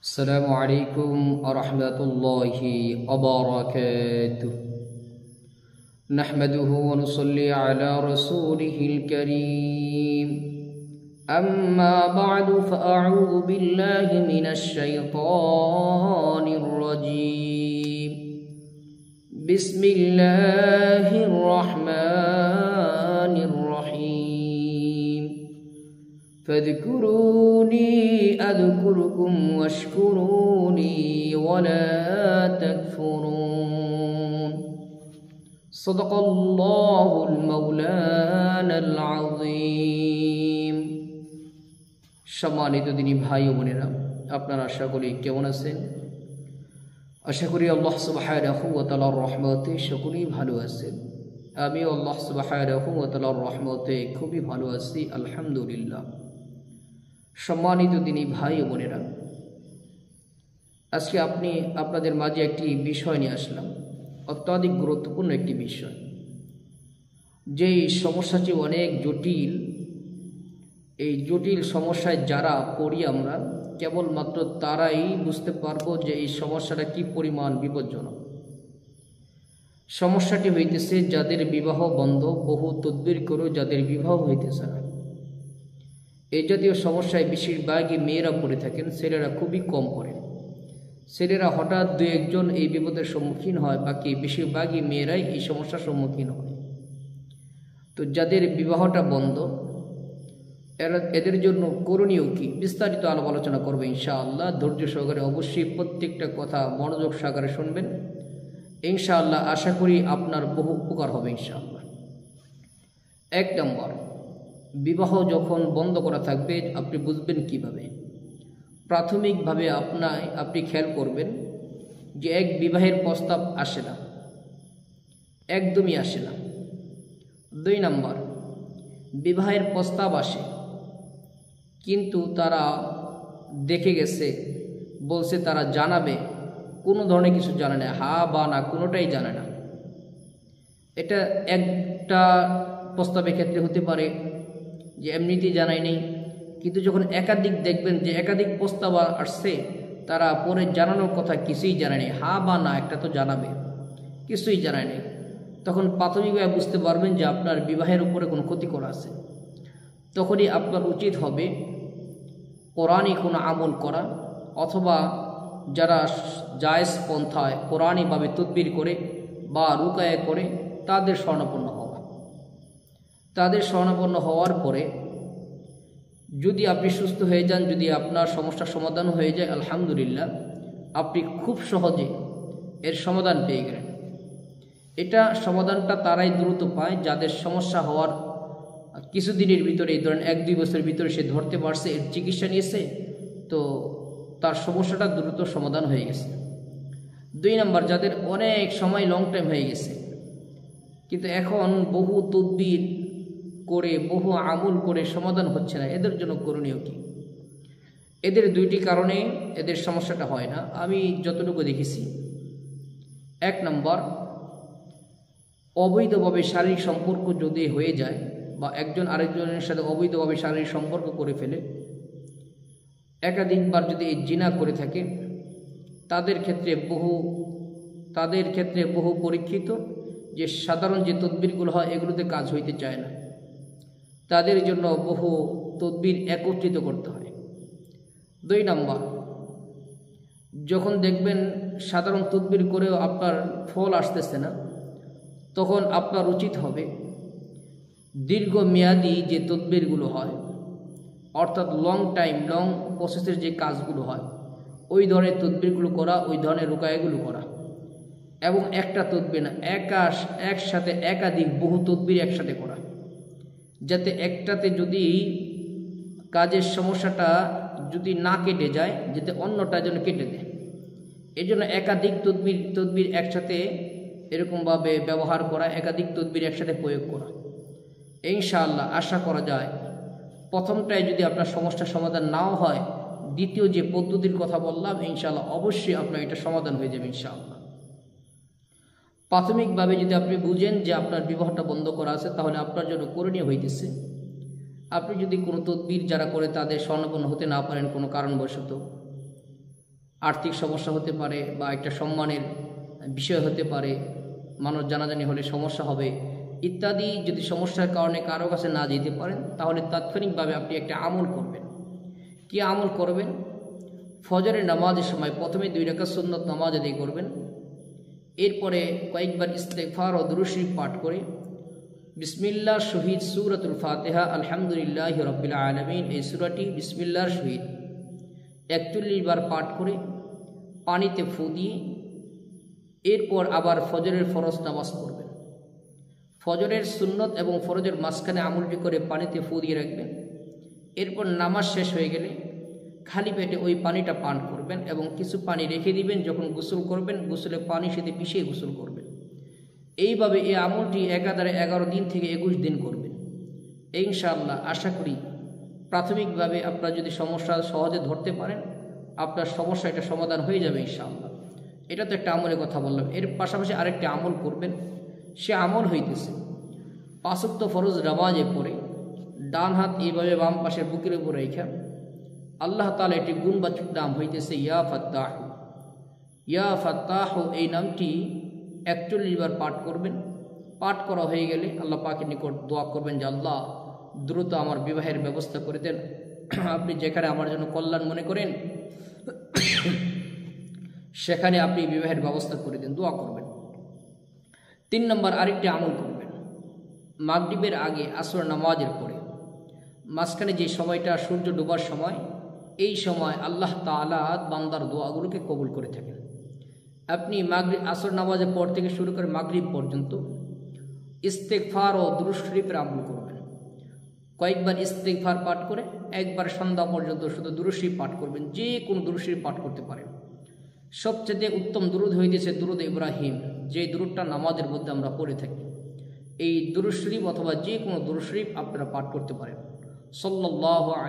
السلام عليكم ورحمة الله وبركاته. نحمده ونصلي على رسوله الكريم. أما بعد فأعوذ بالله من الشيطان الرجيم. بسم الله الرحمن الرحيم. فاذكروني أذكركم واشكروني ولا تكفرون. صدق الله المولانا العظيم. সম্মানিত দিনী ভাই ও বোনেরা, আপনারা আশা করি কেমন আছেন? আশা করি আল্লাহ সুবহানাহু ওয়া তাআলার রহমতে সকলেই ভালো আছেন। আমিও আল্লাহ সুবহানাহু ওয়া তাআলার রহমতে খুবই ভালো আছি, আলহামদুলিল্লাহ। সম্মানিত দিনী ভাই ও বোনেরা, আজকে আপনাদের মাঝে একটি বিষয় নিয়ে আসলাম, অত্যাধিক গুরুত্বপূর্ণ একটি বিষয়। যেই সমস্যাটি অনেক জটিল, এই জটিল সমস্যায় যারা পড়ি আমরা, কেবলমাত্র তারাই বুঝতে পারবো যে এই সমস্যাটা কি পরিমাণ বিপজ্জনক। সমস্যাটি হইতেছে যাদের বিবাহ বন্ধ, বহু তদবির করেও যাদের বিবাহ হইতেছে না। এই জাতীয় সমস্যায় বেশিরভাগই মেয়েরা পড়ে থাকেন, ছেলেরা খুবই কম পড়েন। ছেলেরা হঠাৎ দু একজন এই বিপদের সম্মুখীন হয়, বাকি বেশিরভাগই মেয়েরাই এই সমস্যার সম্মুখীন হয়। তো যাদের বিবাহটা বন্ধ, এদের জন্য করণীয় কি, বিস্তারিত আলোচনা করবো ইনশাআল্লাহ। ধৈর্য সহকারে অবশ্যই প্রত্যেকটা কথা মনোযোগ সহকারে শুনবেন ইনশাআল্লাহ। আশা করি আপনার বহু উপকার হবে ইনশাআল্লাহ। 1 নম্বর, বিবাহ যখন বন্ধ করা থাকবে আপনি বুঝবেন কিভাবে? প্রাথমিকভাবে আপনি খেয়াল করবেন যে এক বিবাহের প্রস্তাব আসে না, একদমই আসে না। 2 নম্বর, বিবাহের প্রস্তাব আসে কিন্তু তারা দেখে গেছে, বলছে তারা জানাবে, কোনো ধরনের কিছু জানে না, হা বা না কোনোটাই জানে না। এটা একটা প্রস্তাবের ক্ষেত্রে হতে পারে যে এমনিতেই জানাই নেই, কিন্তু যখন একাধিক দেখবেন যে একাধিক প্রস্তাব আসছে, তারা পরে জানানোর কথা কিছুই জানে নেই, হা বা না একটা তো জানাবে, কিছুই জানায় নেই। তখন প্রাথমিকভাবে বুঝতে পারবেন যে আপনার বিবাহের উপরে কোনো ক্ষতিকর আছে। তখনই আপনার উচিত হবে কোরআনি কোনো আমল করা, অথবা যারা জায়েজ পন্থায় কোরআনিভাবে তদবির করে বা রুকায়া করে তাদের শরণাপন্ন হওয়া। তাদের শরণাপন্ন হওয়ার পরে যদি আপনি সুস্থ হয়ে যান, যদি আপনার সমস্যার সমাধান হয়ে যায়, আলহামদুলিল্লাহ, আপনি খুব সহজে এর সমাধান পেয়ে গেলেন। এটা সমাধানটা তারাই দ্রুত পায় যাদের সমস্যা হওয়ার কিছুদিনের ভিতরে, ধরেন 1-2 বছরের ভিতরে সে ধরতে পারছে, এর চিকিৎসা নিয়েছে, তো তার সমস্যাটা দ্রুত সমাধান হয়ে গেছে। 2 নম্বর, যাদের অনেক সময় লং টাইম হয়ে গেছে কিন্তু এখন বহু তদবির করে বহু আমল করে সমাধান হচ্ছে না, এদের জন্য করণীয় কি? এদের 2টি কারণে এদের সমস্যাটা হয় না, আমি যতটুকু দেখেছি। 1 নম্বর, অবৈধভাবে শারীরিক সম্পর্ক যদি হয়ে যায় বা একজন আরেকজনের সাথে অবৈধভাবে শারীরিক সম্পর্ক করে ফেলে, একাধিকবার যদি এই জিনা করে থাকে, তাদের ক্ষেত্রে বহু পরীক্ষিত যে সাধারণ যে তদবিরগুলো হয় এগুলোতে কাজ হইতে চায় না, তাদের জন্য বহু তদবির একত্রিত করতে হয়। 2 নম্বর, যখন দেখবেন সাধারণ তদবির করেও আপনার ফল আসতেছে না, তখন আপনার উচিত হবে দীর্ঘমেয়াদী যে তদবিরগুলো হয়, অর্থাৎ লং প্রসেসের যে কাজগুলো হয়, ওই ধরনের তদবিরগুলো করা, ওই ধরনের রুকায়াগুলো করা। এবং একটা তদবির না, একসাথে একাধিক বহু তদবির একসাথে করা, যাতে একটাতে যদি কাজের সমস্যাটা যদি না কেটে যায়, যাতে অন্যটা যেন কেটে দেয়। এই জন্য একাধিক তদবির একসাথে এরকমভাবে ব্যবহার করা, একাধিক তদবির একসাথে প্রয়োগ করা। ইনশাআল্লাহ আশা করা যায় প্রথমটায় যদি আপনার সমস্যার সমাধান নাও হয়, দ্বিতীয় যে পদ্ধতির কথা বললাম, ইনশাআল্লাহ অবশ্যই আপনার এটা সমাধান হয়ে যাবে ইনশাআল্লাহ। প্রাথমিকভাবে যদি আপনি বুঝেন যে আপনার বিবাহটা বন্ধ করা আছে, তাহলে আপনার জন্য করণীয় হইতেছে আপনি যদি কোনো তদবির যারা করে তাদের স্বর্ণাপন্ন হতে না পারেন কোনো কারণবশত, আর্থিক সমস্যা হতে পারে বা একটা সম্মানের বিষয় হতে পারে, মানুষ জানাজানি হলে সমস্যা হবে ইত্যাদি। যদি সমস্যার কারণে কারো কাছে না যেতে পারেন তাহলে তাৎক্ষণিকভাবে আপনি একটা আমল করবেন। কি আমল করবেন? ফজরের নামাজের সময় প্রথমে 2 রাকাত সুন্নত নামাজ আদায় করবেন। এরপরে কয়েকবার ইস্তেগফার ও দুরূদ শরীফ পাঠ করে বিসমিল্লাহ শহীদ সূরাতুল ফাতিহা আলহামদুলিল্লাহি রাব্বিল আলামিন এই সূরাটি বিসমিল্লাহর শহীদ 41 বার পাঠ করে পানিতে ফু দিয়ে এরপর আবার ফজরের ফরজ নামাজ পড়বেন। ফজরের সুন্নত এবং ফরজের মাঝখানে আমলটি করে পানিতে ফু দিয়ে রাখবেন। এরপর নামাজ শেষ হয়ে গেলে খালি পেটে ওই পানিটা পান করবেন এবং কিছু পানি রেখে দিবেন। যখন গোসল করবেন গোসলে পানি সাথে মিশিয়ে গোসল করবেন। এইভাবে এই আমলটি একাধারে 11 দিন থেকে 21 দিন করবেন। ইনশাআল্লাহ আশা করি প্রাথমিকভাবে আপনারা যদি সমস্যা সহজে ধরতে পারেন আপনার সমস্যা এটা সমাধান হয়ে যাবে ইনশাআল্লাহ। এটা তো একটা আমলের কথা বললাম। এর পাশাপাশি আরেকটি আমল করবেন। সে আমল হইতেছে 5 ওয়াক্ত ফরজ নামাজে পড়ে ডান হাত এইভাবে বাম পাশের বুকের উপর রেখে আল্লাহ তাআলা এটি গুণবাচক নাম হইতেছে ইয়া ফাত্তাহ। ইয়া ফাত্তাহ এই নামটি 41 বার পাঠ করবেন। পাঠ করা হয়ে গেলে আল্লাহ পাকের নিকট দোয়া করবেন যে আল্লাহ দ্রুত আমার বিবাহের ব্যবস্থা করে দেন। আপনি যেখানে আমার জন্য কল্যাণ মনে করেন সেখানে আপনি বিবাহের ব্যবস্থা করে দেন, দোয়া করবেন। 3 নম্বর আরেকটি আমল করবেন। মাগরিবের আগে আসর নামাজের পরে মাঝখানে যে সময়টা সূর্য ডোবার সময়, এই সময় আল্লাহ তাআলা বান্দার দোয়াগুলোকে কবুল করে থাকেন। আপনি আসর নামাজের পর থেকে শুরু করে মাগরিব পর্যন্ত ইস্তেগফার ও দুরূদ শরীফের আমল করবেন। কয়েকবার ইস্তেগফার পাঠ করে একবার সন্ধ্যা পর্যন্ত শুধু দুরূদ শরীফ পাঠ করবেন। যে কোনো দুরূদ শরীফ পাঠ করতে পারেন। সবচেয়ে উত্তম দুরূদ হইতেছে দুরূদ ইব্রাহিম, যে দুরূদটা নামাজের মধ্যে আমরা পড়ে থাকি। এই দুরূদ শরীফ অথবা যে কোনো দুরূদ শরীফ আপনারা পাঠ করতে পারেন। সাল্লাল্লাহু